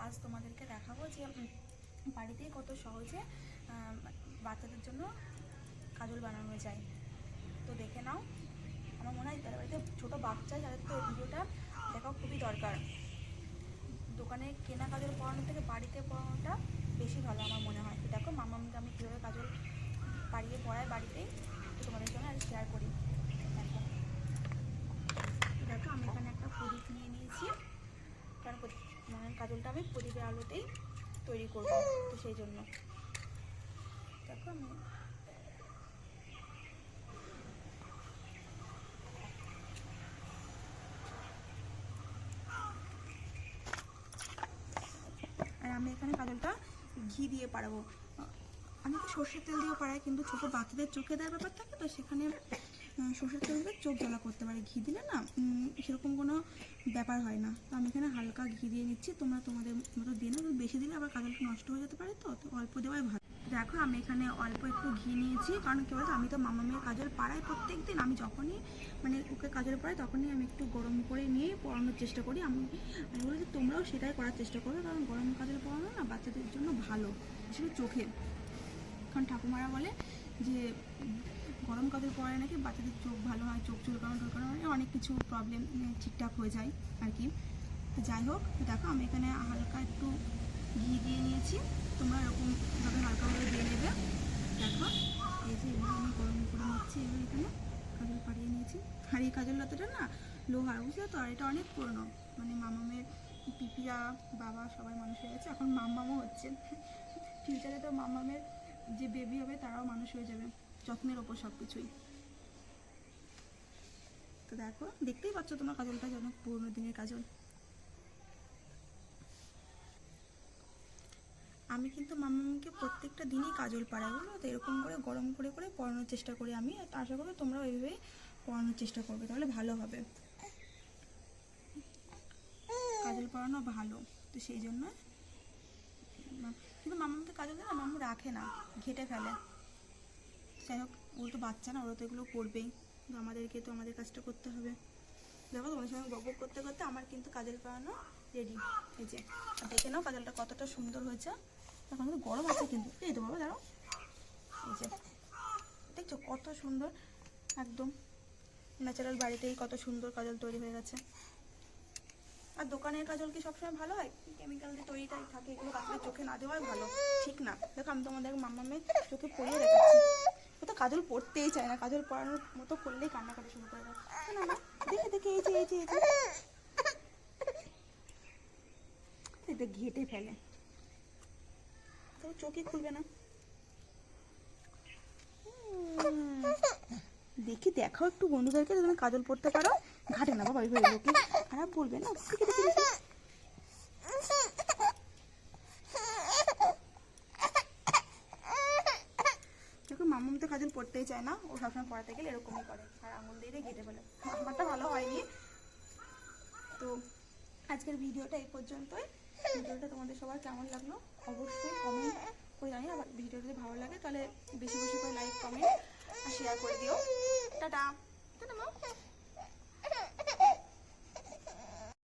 আজ তোমাদেরকে দেখাবো যে বাড়িতেই কত সহজে বাচ্চাদের জন্য কাজল বানানো যায়। তো দেখে নাও। আমার মনে হয় তাদের বাড়িতে ছোটো বাচ্চা যাদের তো ভিডিওটা দেখা খুবই দরকার। দোকানে কেনা কাজল পরানোর থেকে বাড়িতে পরানোটা বেশি ভালো আমার মনে হয়। তো দেখো মামাকে আমি কীভাবে কাজল পাড়িয়ে পরাই বাড়িতেই, তো তোমাদের জন্য আজ শেয়ার করি। দেখো আমি এখানে একটা প্রদীপ নিয়ে নিয়েছি, কারণ কাজলটা আমি প্রদীপের আলোতেই তৈরি করবো, তো সেই জন্য দেখো আমি এখানে কাজলটা ঘি দিয়ে পাড়াবো। আমি তো সর্ষের তেল দিয়েও পাড়াই, কিন্তু ছোটো বাচ্চাদের চোখে দেওয়ার ব্যাপার থাকে, তো সেখানে সর্ষের তেল দিয়ে চোখ জ্বালা করতে পারে, ঘি দিলে না সেরকম কোনো ব্যাপার হয় না। তো আমি এখানে হালকা ঘি দিয়ে নিচ্ছি, তোমরা তোমাদের মতো দিয়ে না, বেশি দিলে আবার কাজলটা নষ্ট হয়ে যেতে পারে, তো অল্প দেওয়াই ভালো। দেখো আমি এখানে অল্প একটু ঘি নিয়েছি, কারণ কী বলতো আমি তো মামামের কাজল পাড়াই প্রত্যেক দিন। আমি যখনই ওকে কাজল পাড়াই তখনই আমি একটু গরম করে নিয়ে পরানোর চেষ্টা করি। আমি বলি যে তোমরাও সেটাই করার চেষ্টা করো, কারণ গরম কাজল পরানো না বাচ্চাদের জন্য ভালো, বিশেষ চোখে। কারণ ঠাকুমারা বলে যে গরম কাজল পরালে নাকি বাচ্চাদের চোখ ভালো হয়, চোখ চুলকানো টুলকানো অনেক কিছু প্রবলেম ঠিকঠাক হয়ে যায় আর কি। তো যাই হোক, দেখো আমি এখানে হালকা একটু ঘি দিয়ে নিয়েছি, তোমরা এরকমভাবে হালকাভাবে দিয়ে নেবে। দেখো এই যে এবার আমি গরম করে নিচ্ছি, এবার এখানে কাজল পাড়িয়ে নিয়েছি। আর এই কাজল লতাটা না লোহার, বুঝলে তো, আর এটা অনেক পুরনো। মামামের পিপিরা বাবা সবাই মানুষ হয়ে গেছে, এখন মামামও হচ্ছে। ফিউচারে তো মামামের যে বেবি হবে তারাও মানুষ হয়ে যাবে, যত্নের ওপর সব কিছুই। তো দেখো দেখতেই পাচ্ছ তোমার কাজলটা যেন পুরোনো দিনের কাজল। আমি কিন্তু মামাকে প্রত্যেকটা দিনই কাজল পাড়াই, বুঝলো তো, এরকম করে গরম করে করে পরানোর চেষ্টা করি আমি। আশা করি তোমরাও এইভাবেই পরানোর চেষ্টা করবে, তাহলে ভালো হবে। কাজল পরানো ভালো, তো সেই জন্য। কিন্তু মামাকে কাজল দিলে মামু রাখে না, ঘেটে ফেলে। যাই হোক, ওরা তো বাচ্চা না, ওরা তো এগুলো করবেই, কিন্তু আমাদেরকে তো আমাদের কাজটা করতে হবে। দেখো তোমাদের সঙ্গে গল্প করতে করতে আমার কিন্তু কাজল পরানো রেডি। এই যে দেখে নাও কাজলটা কতটা সুন্দর হয়েছে। এখন কিন্তু গরম আছে, কিন্তু এই তো বাবা দাঁড়াও, এই যে দেখছো কত সুন্দর, একদম ন্যাচারাল বাড়িতেই কত সুন্দর কাজল তৈরি হয়ে গেছে। আর দোকানের কাজল কি সবসময় ভালো হয়? কেমিক্যাল দিয়ে তৈরিটাই থাকে, এগুলো বাচ্চাদের চোখে না দেওয়াই ভালো, ঠিক না? দেখো আমি তোমাদের মামামের চোখে পরিয়ে দেখাচ্ছি। ও তো কাজল পরতেই চায় না, কাজল পরানোর মতো করলেই কান্নাকাটি শুরু করে দেয়। না দেখে দেখে এই যে এই যে এই যে ঘেটে ফেলে, তো চোখে খুলবে না। দেখি দেখাও একটু বন্ধুদেরকে, তুমি কাজল পরতে পারো। ঘাটে না বাবা, ওইভাবে লোকে খারাপ বলবে না। দেখে দেখে দেখে দেখো মামুম তো কাজল পরতেই চায় না, ও সবসময় পড়াতে গেলে এরকমই করে, আর আঙুল দিয়ে ঘেটে ফেলে। আমারটা ভালো হয়নি। তো আজকের ভিডিওটা এই পর্যন্তই। ভিডিওটা তোমাদের সবার কেমন লাগলো অবশ্যই কমেন্ট করে জানিও। আবার ভিডিওটা যদি ভালো লাগে তাহলে বেশি বেশি করে লাইক, কমেন্ট আর শেয়ার করে দিও। টাটা।